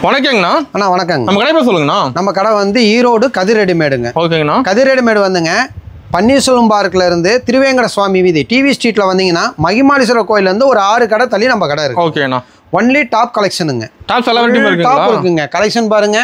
வணக்கங்கண்ணா. அண்ணா வணக்கங்க. நம்ம கடை பேர் சொல்லுங்கண்ணா. நம்ம கடை வந்து ஈரோடு கதிர் ரெடிமேடுங்க. ஓகேங்கண்ணா. கதிர் ரெடிமேடு வந்துங்க பன்னீர்செல்வம் பார்க்ல இருந்து திருவேங்கட சுவாமி வீதி டிவி ஸ்ட்ரீட்ல வந்தீங்கன்னா மகிமாலீஸ்வரர் கோயில்ல இருந்து ஒரு 6 கடை தள்ளி நம்ம கடை இருக்கு. ஓகேண்ணா. Only top கலெக்ஷனுங்க. டாப் எல்லா வெரைட்டியும் இருக்குங்களா? டாப் இருக்குங்க. கலெக்ஷன் பாருங்க,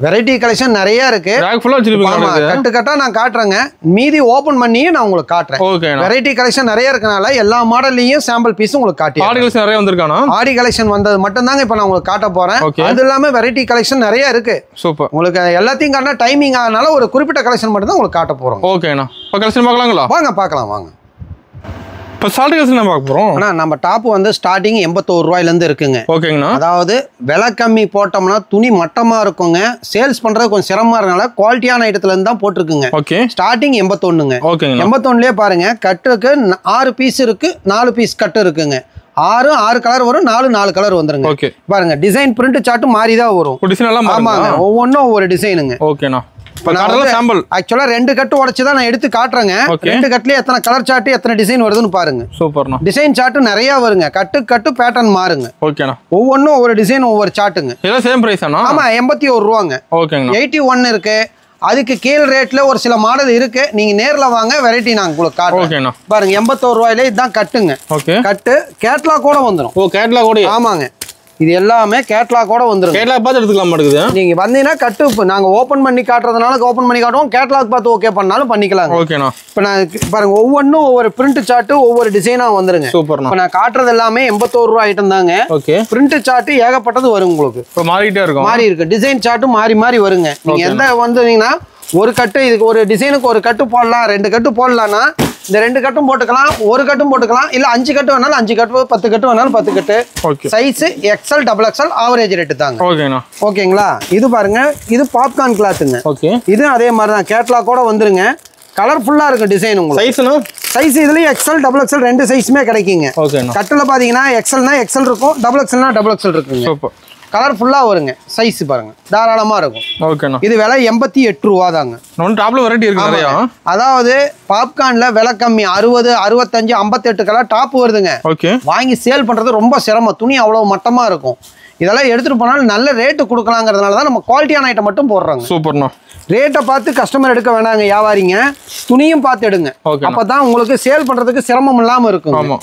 வெரைட்டி கலெக்ஷன் நிறைய இருக்கு. ரேக் ஃபுல்லா வச்சிருப்பீங்க. கட்டு கட்டா நான் காட்டுறேங்க, மீதி ஓபன் பண்ணி நான் உங்களுக்கு காட்டுறேன். ஓகேண்ணா. வெரைட்டி கலெக்ஷன் நிறைய இருக்கனால எல்லா மாடல்லையும் சாம்பிள் பீஸ் உங்களுக்கு காட்டி. ஆடி கலெக்ஷன் நிறைய வந்திருக்கானா? ஆடி கலெக்ஷன் வந்தது மட்டும் தாங்க இப்போ நான் உங்களுக்கு காட்ட போறேன். அது இல்லாம வெரைட்டி கலெக்ஷன் நிறைய இருக்கு. சூப்பர். உங்களுக்கு எல்லாத்தையும் காட்டினா டைமிங் ஆனால ஒரு குறிப்பிட்ட கலெக்ஷன் மட்டும் தான் உங்களுக்கு காட்ட போறோம். ஓகேண்ணா. இப்போ கலெக்ஷன் பார்க்கலாங்களா? வாங்க பார்க்கலாம் வாங்க. இப்போ சால்ட் கலெக்ஷன் நம்ம பார்க்க போறோம். அண்ணா நம்ம டாப் வந்து ஸ்டார்டிங் 81 ரூபாயிலேருந்து இருக்குங்க. ஓகேங்கண்ணா. அதாவது விலை கம்மி போட்டோம்னா துணி மட்டமா இருக்குங்க, சேல்ஸ் பண்றது கொஞ்சம் சிரமமா இருக்கனால குவாலிட்டியான ஐட்டத்துல இருந்து தான் போட்டிருக்குங்க. ஓகே. ஸ்டார்டிங் 81ங்க. ஓகேங்க. 81லயே பாருங்க, கட்டுக்கு 6 பீஸ் இருக்கு, 4 பீஸ் கட்டு இருக்குங்க. 6 கலர் வரும், 4 கலர் வந்துருங்க. ஓகே. பாருங்க டிசைன் பிரிண்ட் சார்ட் மாறி தான் வரும். டிசைன் எல்லாம் ஆமாங்க, ஒவ்வொன்றும் ஒவ்வொரு டிசைனுங்க. ஓகேண்ணா. ஆக்சுவலா 2 கட்டு உடைச்சு தான் நான் எடுத்து காட்டுறேங்க. 2 கட்டுலயே எத்தனை கலர் சார்ட் எத்தனை டிசைன் வருதுன்னு பாருங்க. சூப்பர்ண்ணா. டிசைன் சார்ட் நிறைய வருங்க, கட்டு பேட்டர்ன் மாறுங்க. ஓகேண்ணா. ஒவ்வொன்றும் ஒவ்வொரு டிசைன் ஒவ்வொரு சார்ட்டுங்க. இதெல்லாம் சேம் பிரைஸ் ஆனா? ஆமா, 81 ரூபாங்க. ஓகேங்க. 81 இருக்கு. அதுக்கு கீழ் ரேட்ல ஒரு சில மாடல் இருக்கு, நீங்க நேர்ல வாங்க, வெரைட்டி நான் உங்களுக்கு காட்டுறேன். ஓகேண்ணா. பாருங்க 81 ரூபாயில இதுதான் கட்டுங்க. ஓகே. கட்டு கேட்லாக் கூட வந்துரும். ஓ, கேட்லாக் கூட? ஆமாங்க, இது எல்லாமே கேட்லாக் கூட வந்துரும். கேட்லாக் பார்த்து எடுத்துக்கலாம் மாட்டேங்குது. நீங்க வந்தீங்கன்னா கட்டு நாங்க ஓபன் பண்ணி காட்டுறதுனால ஓபன் பண்ணி காட்டுவோம், கேட்லாக் பார்த்து ஓகே பண்ணாலும் பண்ணிக்கலாம். ஓகேண்ணா. இப்போ நான் பாருங்க ஒவ்வொன்றும் ஒவ்வொரு பிரிண்ட் சார்ட் ஒவ்வொரு டிசைனா வந்துருங்க. சூப்பர்ண்ணா. இப்போ நான் காட்டுறது எல்லாமே 81 ரூபா ஐட்டம் தாங்க. ஓகே. பிரிண்ட் சார்ட் ஏகப்பட்டது வரும் உங்களுக்கு. இப்போ மாறிட்டே இருக்கும். மாறி இருக்கு, டிசைன் சார்ட்டும் மாறி வருங்க. நீங்க எந்த வந்தீங்கன்னா ஒரு கட்டு, இதுக்கு ஒரு டிசைனுக்கு ஒரு கட்டு போடலாம், 2 கட்டு போடலாம்னா இந்த 2 கட்டும் போட்டுக்கலாம், ஒரு கட்டும் போட்டுக்கலாம், இல்ல 5 கட்டு வேணாலும் 5 கட்டு, 10 கட்டு வேணாலும் 10 கட்டு. Okay. Size XL XXL average rate தாங்க. ஓகேண்ணா. ஓகேங்களா. இது பாருங்க, இது பாப்கார்ன் கிளாத்துங்க. ஓகே. இது அதே மாதிரி தான் கேட்லாக் கூட வந்துருங்க. கலர்ஃபுல்லா இருக்கு டிசைன். உங்களுக்கு சைஸ்னா சைஸ் இதுலயும் XL XXL 2 சைஸுமே கிடைக்குங்க. ஓகேண்ணா. கட்டுல பாத்தீங்கன்னா XLனா XL இருக்கும், XXLனா XXL இருக்குங்க. சூப்பர். கலர்ஃபுல்லா வருங்க. சைஸ் பாருங்க தாராளமா இருக்கும். ஓகேண்ணா. இது விலை 88 ரூபா தாங்க. டாப்ல வெரைட்டி இருக்கு நிறைய. அதாவது பாப்கார்ன்ல விலை கம்மி 60, 65, 58 கலர் டாப் வருதுங்க. ஓகே. வாங்கி சேல் பண்றது ரொம்ப சிரமம், துணி அவ்வளவு மட்டமா இருக்கும். இதெல்லாம் எடுத்துட்டு போனாலும் நல்ல ரேட்டு கொடுக்கலாங்கிறதுனால தான் நம்ம குவாலிட்டியான ஐட்டம் மட்டும் போடுறாங்க. சூப்பர்ண்ணா. ரேட்டை பார்த்து கஸ்டமர் எடுக்க வேணாங்க, வியாபாரிங்க துணியும் பார்த்து எடுங்க. அப்பதான் உங்களுக்கு சேல் பண்றதுக்கு சிரமம் இல்லாம இருக்கும். ஆமா.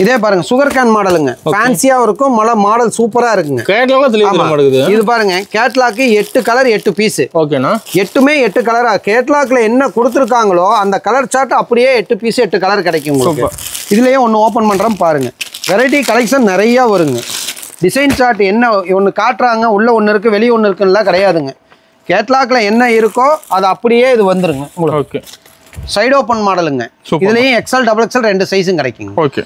இதே பாருங்க சுகர் கேன் மாடலுங்க, ஃபேன்சியா இருக்கும், மாடல் சூப்பரா இருக்குங்க. கேட்லாக் தெளிவா மாட்டேங்குது. இது பாருங்க கேட்லாக் 8 கலர் 8 பீஸ். ஓகேண்ணா. 8மே 8 கலரா கேட்லாக்ல என்ன கொடுத்துருக்காங்களோ அந்த கலர் சார்ட் அப்படியே 8 பீஸ் 8 கலர் கிடைக்கும் உங்களுக்கு. இதுலயே ஒன்று ஓப்பன் பண்றோம் பாருங்க. வெரைட்டி கலெக்ஷன் நிறைய வருங்க. டிசைன் சார்ட் என்ன ஒன்று காட்டுறாங்க, உள்ள ஒன்று இருக்கு வெளியே ஒன்று இருக்குன்னா கிடையாதுங்க. கேட்லாக்ல என்ன இருக்கோ அது அப்படியே இது வந்துருங்க உங்களுக்கு. ஓகே. சைடு ஓப்பன் மாடலுங்க. இதுலயும் XL XXL 2 சைஸும் கிடைக்குங்க. ஓகே.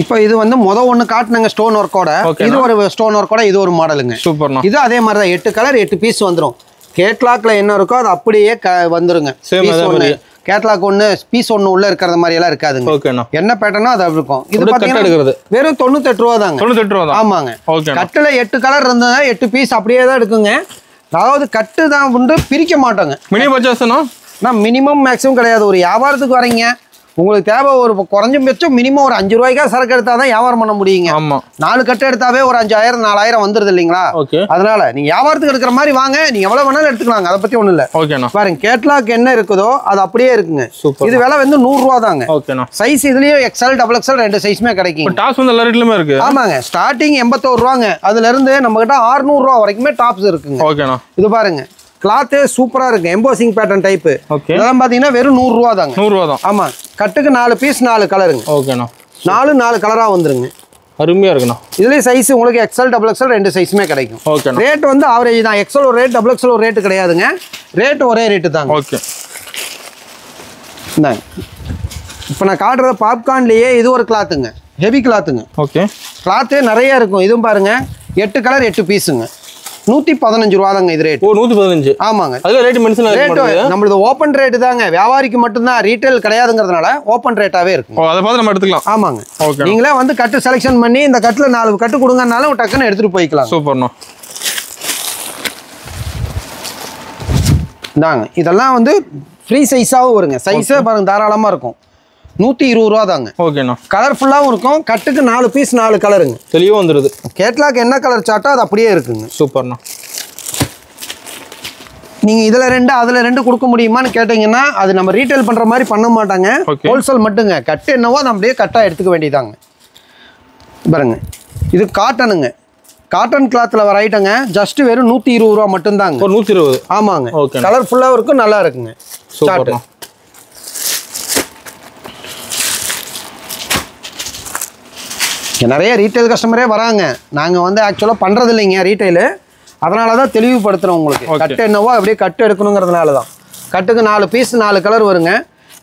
இப்போ இது வந்து ஒன்று காட்டுனாங்க ஸ்டோன் ஒர்க்கோட, இது ஒரு ஸ்டோன் ஒர்க்கோட, இது ஒரு மாடலுங்க. சூப்பர்ண்ணா. இது அதே மாதிரி தான் 8 கலர் 8 பீஸ் வந்துடும். கேட்லாக்ல என்ன இருக்கோ அது அப்படியே வந்துருங்க. கேட்லாக் ஒன்று பீஸ் ஒன்று உள்ள இருக்கிற மாதிரி எல்லாம் இருக்காதுங்க. ஓகேண்ணா. என்ன பேட்டர்னோ அது இருக்கும். இது பார்த்தீங்கன்னா வெறும் 98 ரூபா தாங்க. 98 ரூபா தான். ஆமாங்க. கட்டுல 8 கலர் இருந்ததுன்னா 8 பீஸ் அப்படியே தான் எடுக்குங்க. அதாவது கட்டு தான் உண்டு, பிரிக்க மாட்டோங்க. மினிமம் பர்ச்சேஸ்னா நான் மினிமம் மேக்ஸிமம் கிடையாது. ஒரு வியாபாரத்துக்கு வரீங்க, உங்களுக்கு தேவை ஒரு குறைஞ்சபட்சம் மினிமம் ஒரு 5 ரூபாய்க்கா சரக்கு எடுத்தா தான் வியாபாரம் பண்ண முடியுங்க. ஆமா. 4 கட்டு எடுத்தாவே ஒரு 5000 4000 வந்துருது இல்லைங்களா. அதனால நீங்க வியாபாரத்துக்கு எடுக்கிற மாதிரி வாங்க, நீங்க எவ்வளவு வேணாலும் எடுத்துக்கலாங்க, அதை பத்தி ஒண்ணு இல்ல. ஓகேண்ணா. பாருங்க கேட்லாக் என்ன இருக்குதோ அது அப்படியே இருக்குங்க. இது விலை வந்து 100 ரூபா தாங்க. ஓகேண்ணா. சைஸ் இதுலயும் XL XXL 2 சைஸுமே கிடைக்கும். டாப்ஸ் வந்து எல்லா ரேட்லயுமே இருக்கு. ஆமாங்க, ஸ்டார்டிங் 81 ரூபாங்க. அதுல இருந்து நம்ம கிட்ட 600 ரூபா வரைக்குமே டாப்ஸ் இருக்குங்க. ஓகேண்ணா. இது பாருங்க கிளாத்தே சூப்பரா இருக்கு, எம்போசிங் பேட்டர்ன் டைப். இதெல்லாம் பாத்தீங்கன்னா வெறும் 100 ரூபா தாங்க. 100 ரூபா தான். ஆமா, கட்டுக்கு 4 பீஸ் 4 கலருங்க. ஓகேண்ணா. 4 கலரா வந்துருங்க. அருமையா இருக்குண்ணா. இதுலயே சைஸ் உங்களுக்கு XL XXL 2 சைஸுமே கிடைக்கும். ஓகேண்ணா. ரேட் வந்து ஆவரேஜ் தான். XL ஒரு ரேட், XXL ஒரு ரேட் கிடையாதுங்க. ரேட் ஒரே ரேட்டு தாங்க. ஓகே. இந்தாங்க இப்போ நான் காட்டுறது பாப்கார்ன்லயே இது ஒரு கிளாத்துங்க, ஹெவி கிளாத்துங்க. ஓகே. கிளாத்தே நிறைய இருக்கும். இதுவும் பாருங்க 8 கலர் 8 பீஸுங்க. 115 ரூபா தாங்க இது ரேட். 115. ஆமாங்க. அதுல ரேட் மென்ஷன் ஆயிருக்கு. நம்மளது ஓபன் ரேட் தாங்க, வியாபாரிக்கு மட்டும் தான், ரீட்டைல் கிடையாதுங்கிறதுனால ஓபன் ரேட்டாவே இருக்கும். அத பார்த்து நம்ம எடுத்துக்கலாம். ஆமாங்க. ஓகே. நீங்களே வந்து கட்டு செலக்ஷன் பண்ணி இந்த கட்டுல 4 கட்டு கொடுங்கனாலும் டக்குன்னு எடுத்துட்டு போய்க்கலாம். சூப்பர்ண்ணா. இந்தாங்க இதெல்லாம் வந்து ஃப்ரீ சைஸாவும் வருங்க. சைஸே பாருங்க தாராளமா இருக்கும். 120 ரூபா தாங்க. ஓகேண்ணா. கலர்ஃபுல்லாகவும் இருக்கும். கட்டுக்கு 4 பீஸ் 4 கலருங்க. தெளிவாக வந்துடுது. கேட்லாக் என்ன கலர் சார்ட்டோ அது அப்படியே இருக்குங்க. சூப்பர்ண்ணா. நீங்கள் இதில் 2 அதில் 2 கொடுக்க முடியுமான்னு கேட்டிங்கன்னா அது நம்ம ரீட்டைல் பண்ணுற மாதிரி பண்ண மாட்டாங்க. ஹோல்சேல் மட்டுங்க. கட்டு என்னவோ அது அப்படியே கட்டாக எடுத்துக்க வேண்டியதாங்க. பாருங்க இது காட்டனுங்க. காட்டன் கிளாத்தில் வர ஐட்டங்க. ஜஸ்ட் வெறும் 120 ரூபா மட்டும்தாங்க. 120. ஆமாங்க. கலர்ஃபுல்லாகவும் இருக்கும், நல்லா இருக்குங்க. சூப்பர்ண்ணா. நிறைய ரீட்டைல் கஸ்டமரே வராங்க. நாங்கள் வந்து ஆக்சுவலாக பண்ணுறது இல்லைங்க ரீட்டைலு. அதனால தான் தெளிவுபடுத்துகிறோம் உங்களுக்கு. கட்டு என்னவோ அப்படியே கட்டு எடுக்கணுங்கிறதுனால தான். கட்டுக்கு 4 பீஸ் 4 கலர் வருங்க.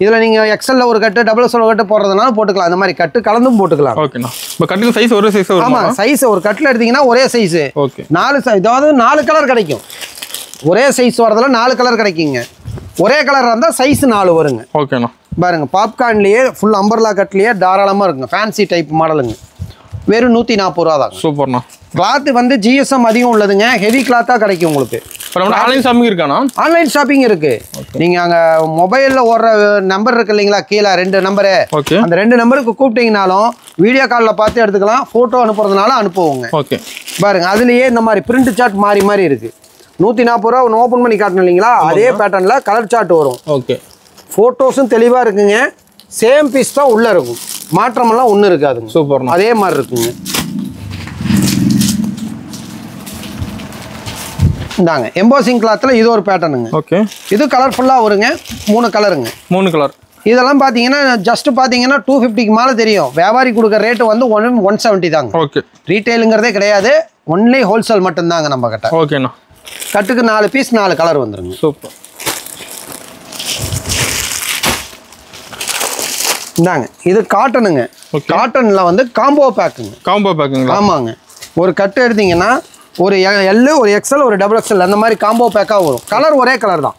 இதில் நீங்கள் எக்ஸலில் ஒரு கட்டு டபுள் எக்ஸல் ஒரு கட்டு போடுறதுனால போட்டுக்கலாம். அந்த மாதிரி கட்டு கலந்தும் போட்டுக்கலாம். ஓகேண்ணா. இப்போ கட்டுக்கு சைஸ் ஒரே சைஸ் வரும். ஆமாம், சைஸ் ஒரு கட்டில் எடுத்தீங்கன்னா ஒரே சைஸு. ஓகே. 4 இதாவது 4 கலர் கிடைக்கும். ஒரே சைஸ் வரதில் 4 கலர் கிடைக்குங்க. ஒரே கலராக இருந்தால் சைஸ் 4 வருங்க. ஓகேண்ணா. பாருங்க பாப்கார்ன்லேயே ஃபுல் அம்பர்லா கட்லேயே தாராளமாக இருக்குங்க. ஃபேன்சி டைப் மாடலுங்க. வெறும் 140 ரூபா தான். சூப்பர்ண்ணா. கிளாத்து வந்து ஜிஎஸ்எம் அதிகம் உள்ளதுங்க. ஹெவி கிளாத்தாக கிடைக்கும் உங்களுக்கு. இப்போ நம்ம ஆன்லைன் ஷாப்பிங் இருக்காண்ணா? ஆன்லைன் ஷாப்பிங் இருக்கு. நீங்கள் அங்கே மொபைலில் ஓடுற நம்பர் இருக்கு இல்லைங்களா, கீழே 2 நம்பரு. ஓகே. அந்த 2 நம்பருக்கு கூப்பிட்டீங்கனாலும் வீடியோ காலில் பார்த்து எடுத்துக்கலாம். ஃபோட்டோ அனுப்புறதுனால அனுப்புவோங்க. ஓகே. பாருங்க அதுலேயே இந்த மாதிரி பிரிண்ட் சார்ட் மாறி மாறி இருக்கு. 140 ரூபா ஒன்று ஓப்பன் பண்ணி காட்டணும் இல்லைங்களா, அதே பேட்டர்னில் கலர் சார்ட் வரும். ஓகே. ஃபோட்டோஸும் தெளிவாக இருக்குங்க. சேம் பீஸ் தான் உள்ளே இருக்கும். மாற்றமெல்லாம் ஒன்றும் இருக்காதுங்க. சூப்பர்ண்ணா. அதே மாதிரி இருக்குங்க. இந்தாங்க எம்போசிங் கிளாத்தில் இது ஒரு பேட்டர்னுங்க. ஓகே. இது கலர்ஃபுல்லாக வருங்க. 3 கலருங்க. 3 கலர். இதெல்லாம் பார்த்தீங்கன்னா ஜஸ்ட் பார்த்தீங்கன்னா 250க்கு மேலே தெரியும். வியாபாரி கொடுக்குற ரேட்டு வந்து 170 தாங்க. ஓகே. ரீட்டைலுங்கிறதே கிடையாது. ஒன்லி ஹோல்சேல் மட்டும்தாங்க நம்ம கிட்ட. ஓகேண்ணா. கட்டுக்கு 4 பீஸ் 4 கலர் வந்துருங்க. சூப்பர். இந்தாங்க இது காட்டனுங்க. காட்டனில் வந்து காம்போ பேக்குங்க. காம்போ பேக்குங்களா? ஆமாங்க. ஒரு கட்டு எடுத்தீங்கன்னா ஒரு எல் ஒரு எக்ஸல் ஒரு டபுள் எக்ஸல் அந்த மாதிரி காம்போ பேக்காக வரும். கலர் ஒரே கலர் தான்.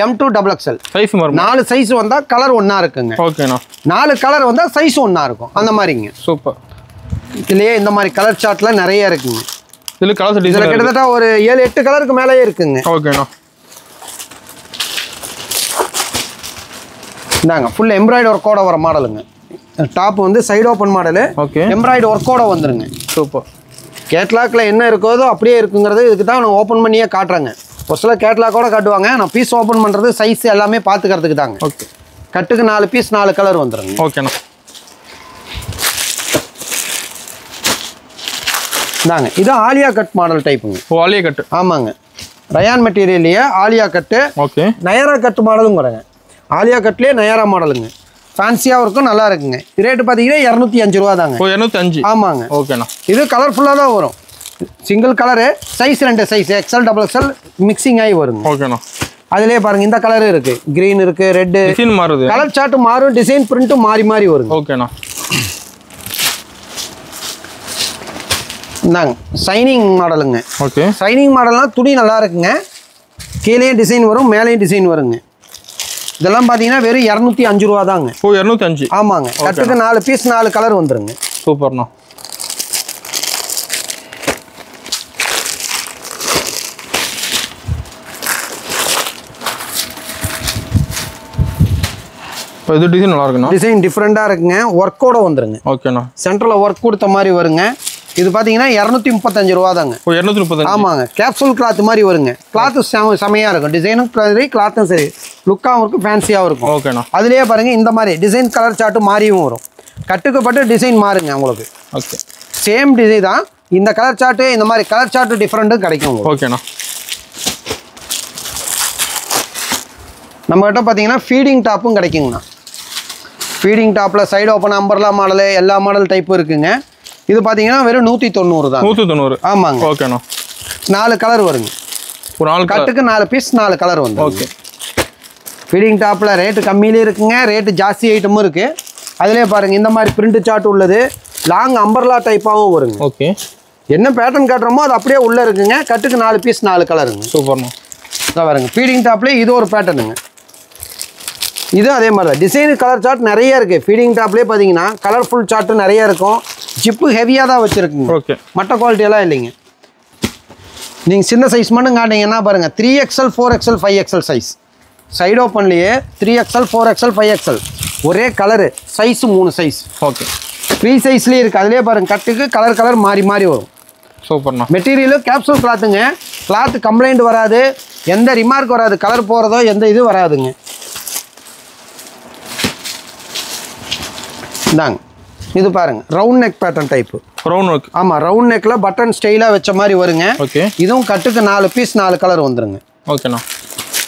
M2 double XL size 4 size வந்தால் கலர் ஒன்றா இருக்குங்க. ஓகேண்ணா. 4 கலர் வந்தால் சைஸ் ஒன்றா இருக்கும். அந்த மாதிரிங்க. சூப்பர். இதுலேயே இந்த மாதிரி கலர் சார்ட்லாம் நிறைய இருக்குங்க. இதில் கலர் இதில் கிட்டத்தட்ட ஒரு 7-8 கலருக்கு மேலேயே இருக்குங்க. ஓகேண்ணா. இந்தாங்க ஃபுல் எம்ப்ராய்டு ஒர்க்கோட வர மாடலுங்க. டாப் வந்து சைடு ஓப்பன் மாடலு. ஓகே. எம்ப்ராய்டு ஒர்க்கோட வந்துருங்க. சூப்பர். கேட்லாக்ல என்ன இருக்கோ அப்படியே இருக்குங்கிறது இதுக்கு தான் நான் ஓப்பன் பண்ணியே காட்டுறேங்க. ஒரு சில கேட்லாக்கோட காட்டுவாங்க. நான் பீஸ் ஓப்பன் பண்ணுறது சைஸ் எல்லாமே பார்த்துக்கிறதுக்கு தாங்க. ஓகே. கட்டுக்கு 4 பீஸ் 4 கலர் வந்துருங்க. ஓகேண்ணா. இந்தாங்க இது ஆலியா கட் மாடல் டைப்புங்க. ஆலியா கட்டு. ஆமாங்க. ரயான் மெட்டீரியல்லையே ஆலியா கட்டு. ஓகே. நயரா கட்டு மாடலும் வரங்க. ஆலியா கட்லேயே நயரா மாடலுங்க. ஃபேன்சியாக இருக்கும், நல்லா இருக்குங்க. ரேட்டு பார்த்தீங்கன்னா 205 ரூபா தாங்க. 205. ஆமாங்க. ஓகேண்ணா. இது கலர்ஃபுல்லாக தான் வரும். Single colour size 2 size XL double XL mixing ஆகி வருங்க. ஓகேண்ணா. அதுலேயே பாருங்க இந்த கலர் இருக்கு, கிரீன் இருக்கு, ரெட்டு. டிசைன் மாறுது. கலர் சார்ட் மாறும், டிசைன் பிரிண்ட்டும் மாறி மாறி வருங்க. ஓகேண்ணா. இந்தாங்க சைனிங் மாடலுங்க. ஓகே. சைனிங் மாடல்னால் துணி நல்லா இருக்குங்க. கீழேயும் டிசைன் வரும், மேலேயும் டிசைன் வருங்க. இதெல்லாம் பார்த்தீங்கன்னா வெறும் 205 ரூபா தாங்க. 205. ஆமாங்க. கட்டுக்கு 4 பீஸ் 4 கலர் வந்துருங்க. சூப்பர்ண்ணா. இது டிசைன் நல்லா இருக்குண்ணா. டிசைன் டிஃப்ரெண்டாக இருக்குங்க. ஒர்க்கோட வந்துருங்க. ஓகேண்ணா. சென்டரில் ஒர்க் கொடுத்த மாதிரி வருங்க. இது பார்த்தீங்கன்னா 235 ரூபா தாங்க. 235. ஆமாங்க. கேப்சூல் கிளாத் மாதிரி வருங்க. கிளாத்து செமையாக இருக்கும். டிசைனும் சரி, கிளாத்தும் சரி, லுக்காகவும் இருக்கும், ஃபேன்சியாகவும் இருக்கும். ஓகேண்ணா. அதுலேயே பாருங்கள் இந்த மாதிரி டிசைன் கலர் சார்ட்டு மாறியும் வரும். கட்டுக்கு பட்டு டிசைன் மாறுங்க உங்களுக்கு. ஓகே. சேம் டிசைன் தான். இந்த கலர் சார்ட்டு இந்த மாதிரி கலர் சார்ட்டு டிஃப்ரெண்ட்டும் கிடைக்கும் உங்களுக்கு. ஓகேண்ணா. நம்மகிட்ட பார்த்தீங்கன்னா ஃபீடிங் டாப்பும் கிடைக்குங்கண்ணா. ஃபீடிங் டாப்பில் சைடு ஓப்பன் அம்பர்லா மாடலு எல்லா மாடல் டைப்பும் இருக்குங்க. இது பார்த்தீங்கன்னா வெறும் 190 தான். 190. ஆமாங்க. ஓகேண்ணா. 4 கலர் வருங்க. ஒரு 4 கட்டுக்கு 4 பீஸ் 4 கலர் வந்து. ஓகே. ஃபீடிங் டாப்பில் ரேட்டு கம்மியிலே இருக்குங்க, ரேட்டு ஜாஸ்தி ஐட்டமும் இருக்குது. அதிலே பாருங்கள் இந்த மாதிரி பிரிண்ட் சார்ட் உள்ளது. லாங் அம்பர்லா டைப்பாகவும் வருங்க. ஓகே. என்ன பேட்டர்ன் காட்டுறோமோ அது அப்படியே உள்ளே இருக்குங்க. கட்டுக்கு 4 பீஸ் 4 கலருங்க. சூப்பர்ண்ணா. இதான் பாருங்க ஃபீடிங் டாப்லேயே இது ஒரு பேட்டர்னுங்க. இது அதே மாதிரி தான். டிசைனு கலர் சார்ட் நிறைய இருக்குது. ஃபீடிங் டாப்லேயே பார்த்தீங்கன்னா கலர்ஃபுல் சார்ட்டு நிறைய இருக்கும். ஜிப்பு ஹெவியாக தான் வச்சுருக்குங்க. ஓகே. மற்ற குவாலிட்டியெல்லாம் இல்லைங்க. நீங்கள் சின்ன சைஸ் மட்டும் காட்டிங்கன்னா பாருங்கள் 3XL 4XL 5XL size. Side ஓப்பன்லேயே 3XL 4XL 5XL ஒரே colour size 3 size. Okay. Free சைஸ்லேயே இருக்குது. அதிலே பாருங்கள் கட்டுக்கு கலர் மாறி வரும். சூப்பர்ண்ணா. மெட்டீரியலும் கேப்சூல் கிளாத்துங்க. கிளாத்து கம்ப்ளைண்ட் வராது, எந்த ரிமார்க் வராது, கலர் போகிறதோ எந்த இது வராதுங்க. இந்தாங்க இது பாருங்க round neck pattern type. Round neck. ஆமாம், ரவுண்ட் நெக்கில் பட்டன் ஸ்டைலாக வச்ச மாதிரி வருங்க. ஓகே. இதுவும் கட்டுக்கு 4 பீஸ் 4 கலர் வந்துருங்க. ஓகேண்ணா.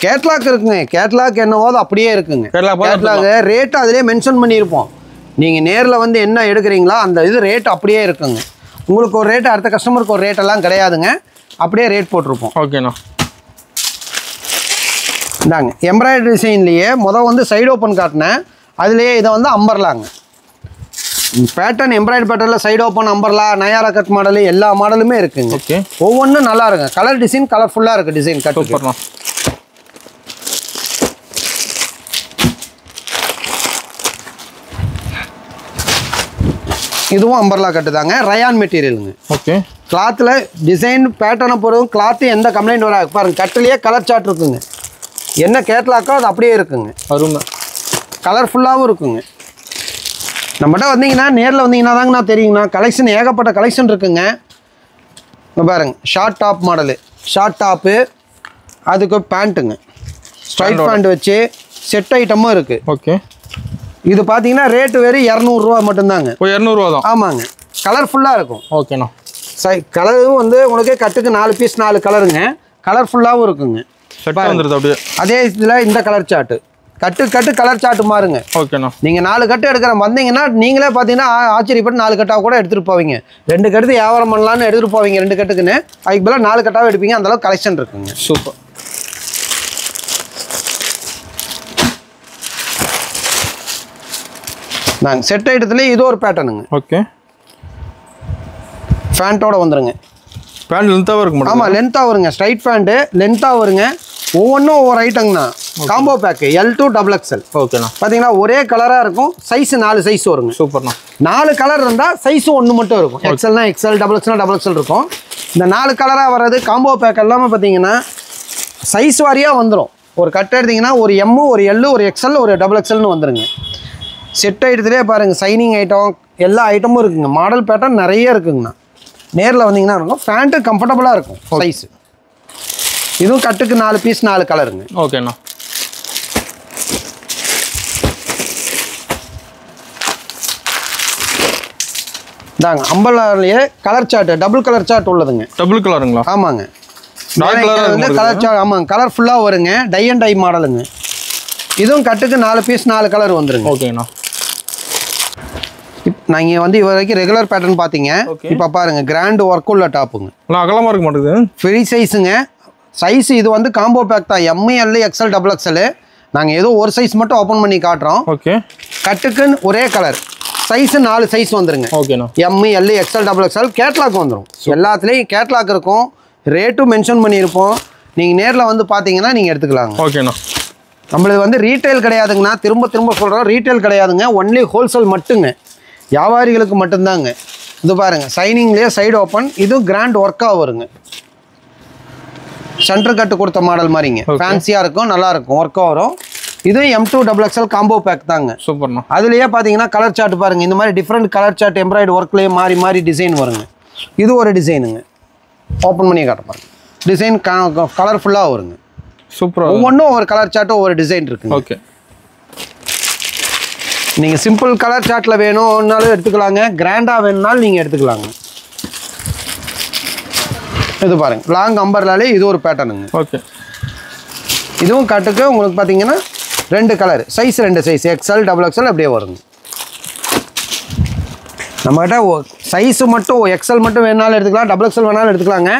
கேட்லாக் இருக்குங்க. கேட்லாக் என்னவோ அது அப்படியே இருக்குங்க. கேட்லாக் ரேட்டு அதிலே மென்ஷன் பண்ணியிருப்போம். நீங்கள் நேரில் வந்து என்ன எடுக்கிறீங்களோ அந்த இது ரேட் அப்படியே இருக்குங்க. உங்களுக்கு ஒரு ரேட்டு, அடுத்த கஸ்டமருக்கு ஒரு ரேட்டெல்லாம் கிடையாதுங்க. அப்படியே ரேட் போட்டிருப்போம். ஓகேண்ணா. இந்தாங்க எம்ப்ராய்டரி டிசைன்லேயே வந்து சைடு ஓப்பன் காட்டினேன். அதுலேயே இதை வந்து அம்பர்லாங்க பேட்டர்ன். எம்ப்ராய்டரி பேட்டர்னில் side open, umbrella, Nayara cut model எல்லா மாடலுமே இருக்குங்க. ஓகே. ஒவ்வொன்றும் நல்லா இருக்குங்க. கலர் டிசைன் கலர்ஃபுல்லாக இருக்குது டிசைன் கட். சூப்பர்ண்ணா. இதுவும் அம்பர்லா கட்டு தாங்க. ரயான் மெட்டீரியலுங்க. ஓகே. கிளாத்தில் டிசைன் பேட்டர்னை பொறுத்தும் கிளாத்து எந்த கம்ப்ளைண்ட் வராது. பாருங்க கட்டுலேயே கலர் சார்ட் இருக்குங்க. என்ன கேட்லாக்கோ அது அப்படியே இருக்குங்க. அருமை. கலர்ஃபுல்லாகவும் இருக்குங்க. நம்மகிட்ட வந்தீங்கன்னா நேரில் வந்தீங்கன்னா தாங்கண்ணா தெரியுங்கண்ணா. கலெக்ஷன் ஏகப்பட்ட கலெக்ஷன் இருக்குங்க. பாருங்க short top model, short top, அதுக்கு பேண்ட்டுங்க, ஸ்ட்ரைட் பேண்ட் வச்சு செட் ஐட்டமும் இருக்குது. ஓகே. இது பார்த்தீங்கன்னா ரேட்டு வெறும் 200 ரூபா மட்டும்தாங்க. 200 ரூபா தான். ஆமாங்க. கலர்ஃபுல்லாக இருக்கும். ஓகேண்ணா. கலரும் வந்து உங்களுக்கு கட்டுக்கு 4 பீஸ் 4 கலருங்க. கலர்ஃபுல்லாகவும் இருக்குங்க. அப்படியே அதே இதில் இந்த கலர் சார்ட்டு கட்டு கலர் சார்ட்டு மாறுங்க. ஓகேண்ணா. நீங்கள் 4 கட்டு எடுக்கிற வந்தீங்கன்னா நீங்களே பார்த்தீங்கன்னா ஆச்சரியப்பட்டு 4 கட்டாக கூட எடுத்துகிட்டு போவீங்க. 2 கட்டு வியாபாரம் பண்ணலான்னு எடுத்துகிட்டு போவீங்க. 2 கட்டுக்குன்னு அதுக்கு பதிலாக 4 கட்டாக எடுப்பீங்க. அந்தளவுக்கு கலெக்ஷன் இருக்குங்க. சூப்பர். நாங்கள் செட் ஐட்டத்துலேயே இது ஒரு பேட்டர்னுங்க. ஓகே. ஃபேண்ட்டோட வந்துடுங்க. பேண்ட் லென்த்தாக இருக்கும். ஆமாம், லென்த்தாக வருங்க. ஸ்ட்ரைட் ஃபேண்ட்டு லென்த்தாக வருங்க. ஒவ்வொன்றும் ஒவ்வொரு ஐட்டங்கண்ணா. Combo bag L2 XXL. ஓகேண்ணா. பார்த்தீங்கன்னா ஒரே கலராக இருக்கும். சைஸ் 4 சைஸ் வருங்க. சூப்பர்ண்ணா. 4 கலர் இருந்தால் சைஸ் 1 மட்டும் இருக்கும். எக்ஸல்னா எக்ஸல், XXLனா XXL இருக்கும். இந்த 4 கலராக வர்றது காம்போ பேக் எல்லாமே பார்த்தீங்கன்னா சைஸ் வாரியாக வந்துடும். ஒரு கட் எடுத்திங்கன்னா ஒரு M, ஒரு L, ஒரு XL, ஒரு XXLனு வந்துடுங்க. செட் ஐட்டத்துலேயே பாருங்கள் சைனிங் ஐட்டம் எல்லா ஐட்டமும் இருக்குங்க. மாடல் பேட்டர்ன் நிறைய இருக்குங்கண்ணா. நேரில் வந்தீங்கன்னா இருக்கும். ஃபேண்ட்டு கம்ஃபர்டபுளாக இருக்கும். சைஸு இதுவும் கட்டுக்கு 4 பீஸ் 4 கலருங்க. ஓகேண்ணா. தாங்க அம்பர்லாலேயே colour chart, double colour chart உள்ளதுங்க. டபுள் கலருங்களா? ஆமாங்க. வந்து கலர் சார்ட். ஆமாங்க, கலர்ஃபுல்லாக வருங்க. டை அண்ட் டை மாடலுங்க. இதுவும் கட்டுக்கு 4 பீஸ் 4 கலர் வந்துருங்க. ஓகேண்ணா. நீங்கள் வந்து இது வரைக்கும் ரெகுலர் பேட்டர்ன் பார்த்தீங்க. இப்போ பாருங்கள் கிராண்ட் ஒர்க் உள்ள டாப்புங்க. அகலமாக இருக்க மாட்டேங்குது. ஃப்ரீ சைஸுங்க. சைஸ் இது வந்து காம்போ பேக் தான். M, L, XL, XXL. நாங்கள் ஏதோ ஒரு சைஸ் மட்டும் ஓப்பன் பண்ணி காட்டுறோம். ஓகே. கட்டுக்குன்னு ஒரே கலர். சைஸு 4 சைஸ் வந்துருங்க. ஓகேண்ணா. M, L, XL, XXL. Catalogue வந்துடும். எல்லாத்துலேயும் கேட்லாக் இருக்கும். ரேட்டும் மென்ஷன் பண்ணியிருப்போம். நீங்கள் நேரில் வந்து பார்த்தீங்கன்னா நீங்கள் எடுத்துக்கலாங்க. ஓகேண்ணா. நம்மளுக்கு வந்து ரீட்டைல் கிடையாதுங்கண்ணா. திரும்ப சொல்கிறோம், ரீட்டைல் கிடையாதுங்க. ஒன்லி ஹோல்சேல் மட்டுங்க. வியாபாரிகளுக்கு மட்டும்தாங்க. இது பாருங்கள் சைனிங்லேயே சைடு ஓப்பன். இதுவும் கிராண்ட் ஒர்க்காக வருங்க. சென்டர் கட்டு கொடுத்த மாடல் மாதிரிங்க. ஃபேன்சியாக இருக்கும், நல்லாயிருக்கும், ஒர்க்காக வரும். இதுவும் M2 XXL காம்போ பேக் தாங்க. சூப்பர்ண்ணா. அதுலேயே பார்த்தீங்கன்னா கலர் சார்ட் பாருங்கள். இந்த மாதிரி டிஃப்ரெண்ட் கலர் சார்ட் எம்ப்ராய்டு ஒர்க்லேயே மாறி டிசைன் வருங்க. இது ஒரு டிசைனுங்க. ஓப்பன் பண்ணி காட்டுப்பாங்க. டிசைன் கலர்ஃபுல்லாக வருங்க. சூப்பராக ஒவ்வொன்றும் ஒரு கலர் சார்ட்டும் ஒவ்வொரு டிசைன் இருக்குங்க. ஓகே. நீங்கள் சிம்பிள் கலர் சார்ட்டில் வேணும்னாலும் எடுத்துக்கலாங்க. கிராண்டாக வேணும்னாலும் நீங்கள் எடுத்துக்கலாங்க. இது பாருங்கள் லாங் அம்பர்லாலே இது ஒரு பேட்டர்னுங்க. ஓகே. இதுவும் கட்டுக்கு உங்களுக்கு பார்த்தீங்கன்னா 2 colour. Size 2 size XL, XXL அப்படியே வருங்க. நம்மகிட்ட சைஸு மட்டும் XL மட்டும் வேணாலும் எடுத்துக்கலாம், XXL வேணாலும் எடுத்துக்கலாங்க.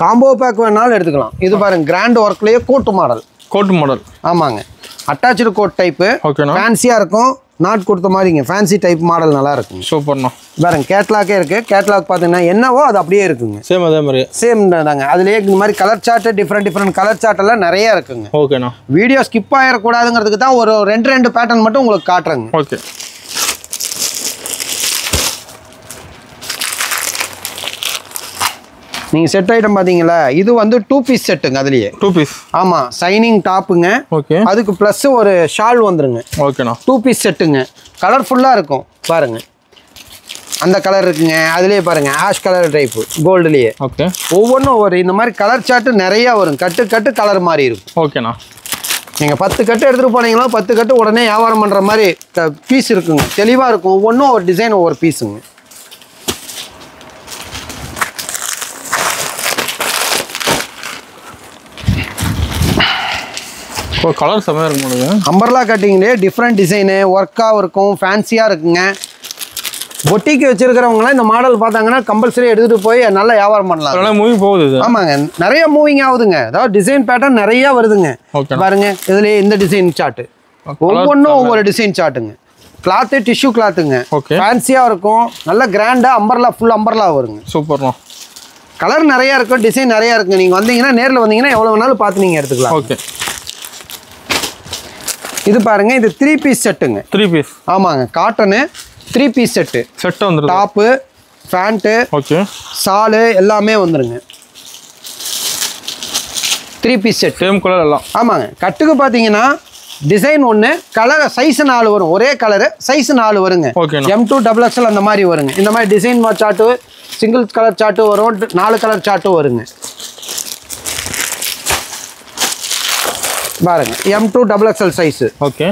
காம்போ பேக் வேணாலும் எடுத்துக்கலாம். இது பாருங்கள் கிராண்ட் ஒர்க்லேயே கோட்டு மாடல். ஆமாங்க. Attach coat type. ஓகேண்ணா. ஃபேன்சியாக இருக்கும். நாட் கொடுத்த மாதிரிங்க. ஃபேன்சி டைப் மாடல் நல்லா இருக்கும். சூப்பர்ண்ணா. பாருங்க கேட்லாக்கே இருக்குது. கேட்லாக் பார்த்தீங்கன்னா என்னவோ அது அப்படியே இருக்குங்க. சேம் அதே மாதிரி சேம் தாங்க. அதுலேயே இந்த மாதிரி colour chart different colour chart எல்லாம் நிறைய இருக்குங்க. ஓகேண்ணா. வீடியோ ஸ்கிப் ஆகிடக்கூடாதுங்கிறதுக்கு தான் ஒரு 2 பேட்டர்ன் மட்டும் உங்களுக்கு காட்டுறேங்க. ஓகே. நீங்கள் செட் ஐட்டம் பார்த்தீங்களா, இது வந்து 2 பீஸ் செட்டுங்க. அதுலேயே 2 பீஸ். ஆமாம், சைனிங் டாப்புங்க. ஓகே. அதுக்கு ப்ளஸ் ஒரு ஷால் வந்துருங்க. ஓகேண்ணா. 2 பீஸ் செட்டுங்க. கலர்ஃபுல்லாக இருக்கும் பாருங்க. அந்த கலர் இருக்குங்க. அதுலேயே பாருங்க ஆஷ் கலர் டைப்பு கோல்டுலேயே. ஓகே. ஒவ்வொன்றும் ஒவ்வொரு இந்த மாதிரி கலர் சார்ட்டு நிறையா வரும். கட்டு கட்டு கலர் மாதிரி இருக்கும். ஓகேண்ணா. நீங்கள் 10 கட்டு எடுத்துகிட்டு போனீங்களோ 10 கட்டு உடனே வியாபாரம் பண்ணுற மாதிரி பீஸ் இருக்குங்க. தெளிவாக இருக்கும். ஒவ்வொன்றும் ஒரு டிசைன் ஒவ்வொரு பீஸுங்க. கலர் செம்மையாக இருக்கும். அம்பர்லா கட்டிங்லேயே டிஃப்ரெண்ட் டிசைனு ஒர்க்காக இருக்கும், ஃபேன்சியாக இருக்குங்க. பொட்டிக்கு வச்சிருக்கிறவங்களாம் இந்த மாடல் பார்த்தாங்கன்னா கம்பல்சரி எடுத்துகிட்டு போய் நல்லா வியாபாரம் பண்ணலாம். நல்லா மூவிங் போகுது. ஆமாங்க, நிறைய மூவிங் ஆகுதுங்க. அதாவது டிசைன் பேட்டர்ன் நிறையா வருதுங்க. பாருங்க, இதுலேயே இந்த டிசைன் சார்ட்டு ஒவ்வொன்றும் ஒவ்வொரு டிசைன் சார்ட்டுங்க. கிளாத்து டிஷ்யூ கிளாத்துங்க. ஃபேன்சியாக இருக்கும். நல்ல கிராண்டாக அம்பர்லா ஃபுல் அம்பர்லா வருங்க. சூப்பர்ண்ணா. கலர் நிறையா இருக்கும், டிசைன் நிறையா இருக்குங்க. நீங்கள் வந்தீங்கன்னா நேரில் வந்தீங்கன்னா எவ்வளோ வேணாலும் பார்த்து நீங்கள் எடுத்துக்கலாம். ஓகே. இது பாருங்க, இது 3 பீஸ் செட்டுங்க. 3 பீஸ். ஆமாங்க, காட்டனு 3 பீஸ் செட்டு. செட்டு வந்துடும். டாப்பு, பேண்ட்டு, ஓகே, ஷாலு எல்லாமே வந்துருங்க. 3 பீஸ் செட். சேம் கலர் எல்லாம். ஆமாங்க. கட்டுக்கு பார்த்தீங்கன்னா டிசைன் ஒன்று, கலர் சைஸ் 4 வரும். ஒரே கலரு சைஸ் 4 வருங்க. M2 XXL அந்த மாதிரி வருங்க. இந்த மாதிரி design chart, single colour chart வரும், 4 கலர் சார்ட்டும் வருங்க. பாருங்க, M2 XXL சைஸு. ஓகே.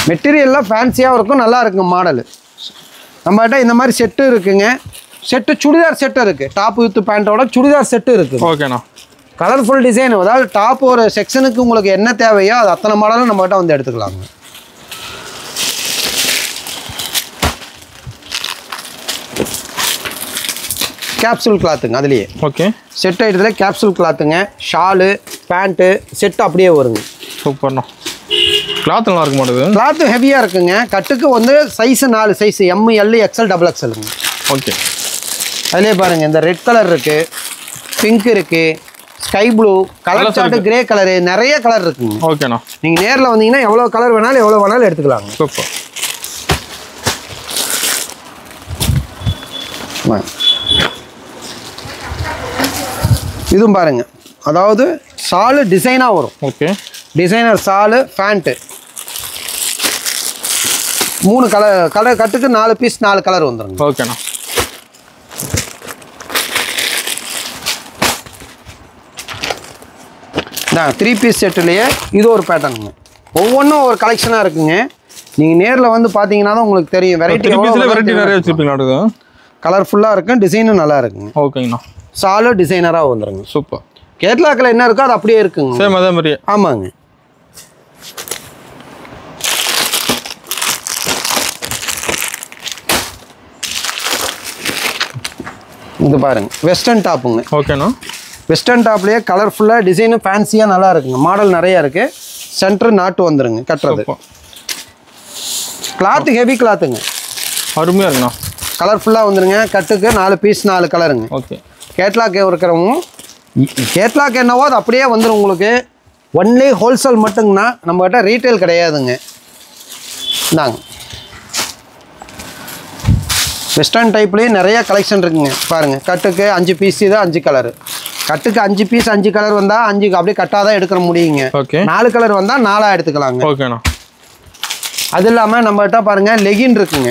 மெட்டீரியல்லாம் ஃபேன்சியாக இருக்கும், நல்லா இருக்குங்க மாடலு. நம்மகிட்ட இந்த மாதிரி செட்டு இருக்குங்க. செட்டு சுடிதார் செட்டு இருக்குது. டாப் வித் பேண்ட்டோட சுடிதார் செட்டு இருக்குது. ஓகேண்ணா. Colourful design. அதாவது டாப் ஒரு செக்ஷனுக்கு உங்களுக்கு என்ன தேவையோ அது அத்தனை மாடலும் நம்மகிட்ட வந்து எடுத்துக்கலாங்க. கேப்சூல் கிளாத்துங்க. அதுலேயே ஓகே. செட் ஐட்டத்தில் கேப்சூல் கிளாத்துங்க. ஷாலு, பேண்ட்டு செட்டு அப்படியே வருங்க. சூப்பர்ண்ணா. கிளாத் நல்லா இருக்க மாட்டேது. கிளாத்து ஹெவியாக இருக்குங்க. கட்டுக்கு வந்து சைஸு 4 சைஸு ML XL XXLங்க. ஓகே. அதிலே பாருங்கள், இந்த ரெட் கலர் இருக்குது, பிங்க் இருக்குது, sky blue, colour chart grey colour, நிறைய கலர் இருக்குங்க. ஓகேண்ணா. நீங்கள் நேரில் வந்தீங்கன்னா எவ்வளோ கலர் வேணாலும் எவ்வளோ வேணாலும் எடுத்துக்கலாங்க. சூப்பர். இதுவும் பாருங்க, அதாவது ஷாலு டிசைனாக வரும். Okay. Designer shawl, pant 3 colour கட்டுக்கு 4 பீஸ் 4 கலர் வந்துருங்க. ஓகேண்ணா. நான் 3 பீஸ் செட்டுலேயே இது ஒரு பேட்டர்னுங்க. ஒவ்வொன்றும் ஒரு கலெக்ஷனாக இருக்குங்க. நீங்கள் நேரில் வந்து பார்த்தீங்கன்னா தான் உங்களுக்கு தெரியும். வெரைட்டி நிறைய வச்சுருப்பீங்களா? கலர்ஃபுல்லாக இருக்கும், டிசைனும் நல்லா இருக்குங்க. ஓகேங்கண்ணா. ஷாலு டிசைனராக வந்துருங்க. சூப்பர். கேட்லாக்கில் என்ன இருக்கோ அது அப்படியே இருக்குங்க. சேம் அதே மாதிரி. ஆமாங்க. இது பாருங்க, வெஸ்டர்ன் டாப்புங்க. ஓகேண்ணா. வெஸ்டர்ன் டாப்லேயே கலர்ஃபுல்லாக டிசைனு ஃபேன்சியாக நல்லா இருக்குங்க. மாடல் நிறையா இருக்குது. சென்டர் நாட்டு வந்துருங்க கட்டுறது. கிளாத்து ஹெவி கிளாத்துங்க. அருமையாக இருக்குண்ணா. கலர்ஃபுல்லாக வந்துருங்க. கட்டுக்கு 4 பீஸ் 4 கலருங்க. ஓகே. கேட்லாக் இருக்கிறவங்க கேட்லாக் என்னவோ அது அப்படியே வந்துடும் உங்களுக்கு. ஒன்லி ஹோல்சேல் மட்டுங்கண்ணா, நம்மகிட்ட ரீட்டைல் கிடையாதுங்க. இந்தாங்க, வெஸ்டர்ன் டைப்லேயே நிறையா கலெக்ஷன் இருக்குங்க. பாருங்கள், கட்டுக்கு 5 பீஸ் தான் 5 கலரு. கட்டுக்கு 5 பீஸ் 5 கலர் வந்தால் 5 அப்படியே கட்டாக தான் எடுக்கிற முடியுங்க. ஓகே. 4 கலர் வந்தால் 4 எடுத்துக்கலாங்க. ஓகேண்ணா. அது இல்லாமல் நம்மகிட்ட பாருங்கள் லெகின் இருக்குங்க.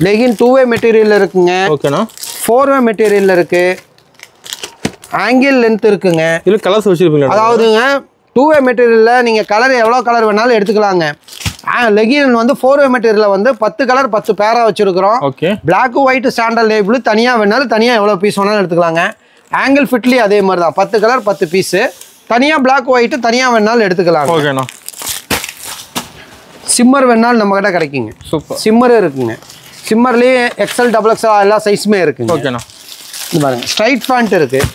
லெகின் 2-வே மெட்டீரியல் இருக்குங்க. ஓகேண்ணா. 4-வே மெட்டீரியல் இருக்குது. ஆங்கிள் லென்த் இருக்குங்க. இல்லை கலர்ஸ் வச்சுருப்பீங்க. அதாவதுங்க 2-வே மெட்டீரியலில் நீங்கள் கலர் எவ்வளோ கலர் வேணாலும் எடுத்துக்கலாங்க. லெகின் வந்து 4-வே மெட்டீரியலில் வந்து 10 கலர் 10 பேராக வச்சுருக்கிறோம். Okay. Black white sandal label தனியாக வேணாலும் தனியாக எவ்வளோ பீஸ் வேணாலும் எடுத்துக்கலாங்க. ஆங்கிள் ஃபிட்லேயும் அதே மாதிரி தான் 10 கலர் 10 பீஸு. தனியாக பிளாக் ஒயிட்டு தனியாக வேணாலும் எடுத்துக்கலாம். ஓகேண்ணா. சிம்மர் வேணாலும் நம்மக்கிட்ட கிடைக்குங்க. சூப்பர். சிம்மர் இருக்குங்க. சிம்மர்லேயே XL XXL எல்லா சைஸுமே இருக்குங்க. ஓகேண்ணா. இது பாருங்க, ஸ்ட்ரைட் பேண்ட் இருக்குது.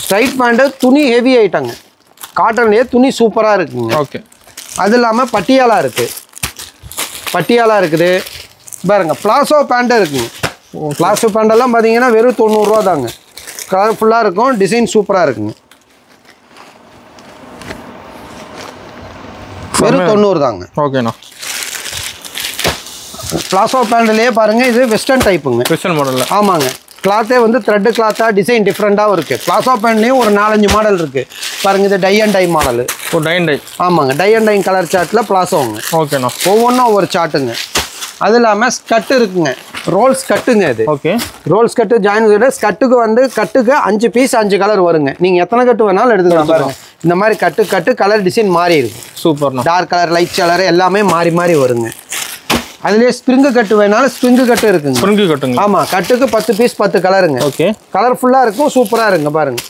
ஸ்ட்ரைட் பேண்ட்டு துணி ஹெவி ஐட்டங்க. காட்டன்லேயே துணி சூப்பராக இருக்குங்க. ஓகே. அது இல்லாமல் பட்டியாலா இருக்குது. பட்டியாலா இருக்குது பாருங்க. பிளாசோ பேண்ட்டு இருக்குங்க. பிளாசோ பேண்டெல்லாம் பார்த்தீங்கன்னா வெறும் 90 ரூபா தாங்க. கலர்ஃபுல்லாக இருக்கும், டிசைன் சூப்பராக இருக்குங்க. வெறும் 90 தாங்க. ஓகேண்ணா. பிளாசோ பேண்ட்லேயே பாருங்கள், இது வெஸ்டர்ன் டைப்புங்க. வெஸ்டர்ன் மாடலில். ஆமாங்க. கிளாத்தே வந்து த்ரெட் கிளாத்தா டிசைன் டிஃப்ரெண்டாகவும் இருக்குது. பிளாசோ பேண்ட்லேயும் ஒரு 4-5 மாடல் இருக்குது பாருங்க. இது tie and dye model. Oh tie and dye. ஆமாங்க, டை அண்ட் டை கலர் சார்ட்டில் பிளாசோங்க. ஓகேண்ணா. ஒவ்வொன்றும் ஒவ்வொரு சார்ட்டுங்க. அது இல்லாமல் ஸ்கட்டு இருக்குங்க, ரோல்ஸ் கட்டுங்க. இது ஓகே ரோல்ஸ் கட்டு ஜாயின் ஸ்கட்டுக்கு வந்து கட்டுக்கு 5 பீஸ் 5 கலர் வருங்க. நீங்கள் எத்தனை கட்டு வேணாலும் எடுத்துக்கலாம் பாருங்க. இந்த மாதிரி கட்டு கலர் டிசைன் மாறி இருக்கும். சூப்பர்ண்ணா. டார்க் கலர் லைட் கலர் எல்லாமே மாறி மாறி வருங்க. அதுலேயே ஸ்ப்ரிங்கு கட்டு வேணாலும் ஸ்ப்ரிங்கு கட்டு இருக்குங்க. ஸ்ப்ரிங்கு கட்டுங்க. ஆமாம், கட்டுக்கு 10 பீஸ் 10 கலருங்க. ஓகே கலர்ஃபுல்லாக இருக்கும், சூப்பராக இருக்குங்க பாருங்க.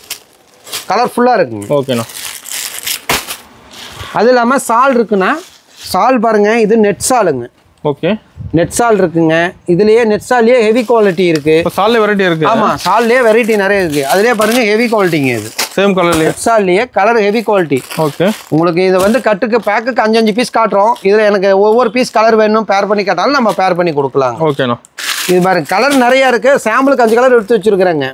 கலர்ஃபுல்லாக இருக்குங்க. ஓகேண்ணா. அது இல்லாமல் சால் இருக்குண்ணா. சால் பாருங்க, இது நெட் சாலுங்க. ஓகே நெட் சால் இருக்குங்க. இதுலயே நெட் சால்லையே ஹெவி குவாலிட்டி இருக்கு. சால்ல வெரைட்டி இருக்கு. ஆமா, சால்லையே வெரைட்டி நிறைய இருக்கு. அதுலயே பாருங்க ஹெவி குவாலிட்டிங்க. இது சேம் கலர்லயே நெட் சால்லையே கலர் ஹெவி குவாலிட்டி. ஓகே உங்களுக்கு இது வந்து கட்டுக்கு பேக்குக்கு 5 பீஸ் காட்டுறோம். இதுல எனக்கு ஒவ்வொரு பீஸ் கலர் வேணும் பேர் பண்ணி கேட்டாலும் நம்ம பேர் பண்ணி கொடுக்கலாம். ஓகேண்ணா. இது பாருங்க கலர் நிறைய இருக்கு. சாம்பிளுக்கு 5 கலர் எடுத்து வச்சிருக்கிறேங்க.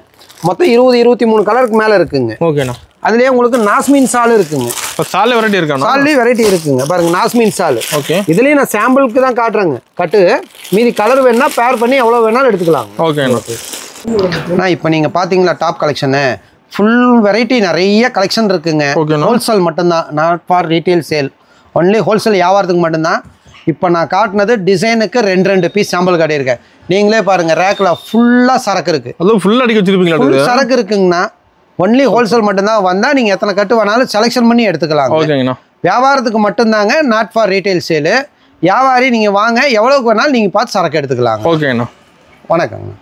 மொத்தம் 20-23 கலருக்கு மேல இருக்குங்க. ஓகேண்ணா. அதுலயே உங்களுக்கு நாஸ்மின் சால் இருக்குங்க. சால்ல வெரைட்டி இருக்கா? சால்லே வெரைட்டி இருக்குங்க பாருங்க, நாஸ்மின் சால். ஓகே இதுலயும் நான் சாம்பிளுக்கு தான் காட்டுறேங்க கட்டு. மீதி கலர் வேணா பேர் பண்ணி எவ்வளவு வேணாலும் எடுத்துக்கலாம். ஓகேண்ணா. நான் இப்போ நீங்க பாத்தீங்களா டாப் கலெக்ஷனு ஃபுல் வெரைட்டி நிறைய கலெக்ஷன் இருக்குங்க. ஹோல்சேல் மட்டும்தான், not for retail sale. Only wholesale வியாபாரத்துக்கு மட்டும்தான். இப்போ நான் காட்டினது டிசைனுக்கு 2 பீஸ் சாம்பிள் காட்டியிருக்கேன். நீங்களே பாருங்க, ரேக்கில் ஃபுல்லாக சரக்கு இருக்கு. அதுவும் ஃபுல் அடிக்க வச்சிருப்பீங்களா? சரக்கு இருக்குங்கண்ணா. ஒன்லி ஹோல்சேல் மட்டும்தான். வந்தால் நீங்கள் எத்தனை கட்டு வேணாலும் செலெக்ஷன் பண்ணி எடுத்துக்கலாம். ஓகேங்கண்ணா. வியாபாரத்துக்கு மட்டும்தாங்க, நாட் ஃபார் ரீட்டைல் சேலு. வியாபாரி நீங்கள் வாங்க, எவ்வளோக்கு வேணாலும் நீங்கள் பார்த்து சரக்கு எடுத்துக்கலாம். ஓகேண்ணா. வணக்கங்க.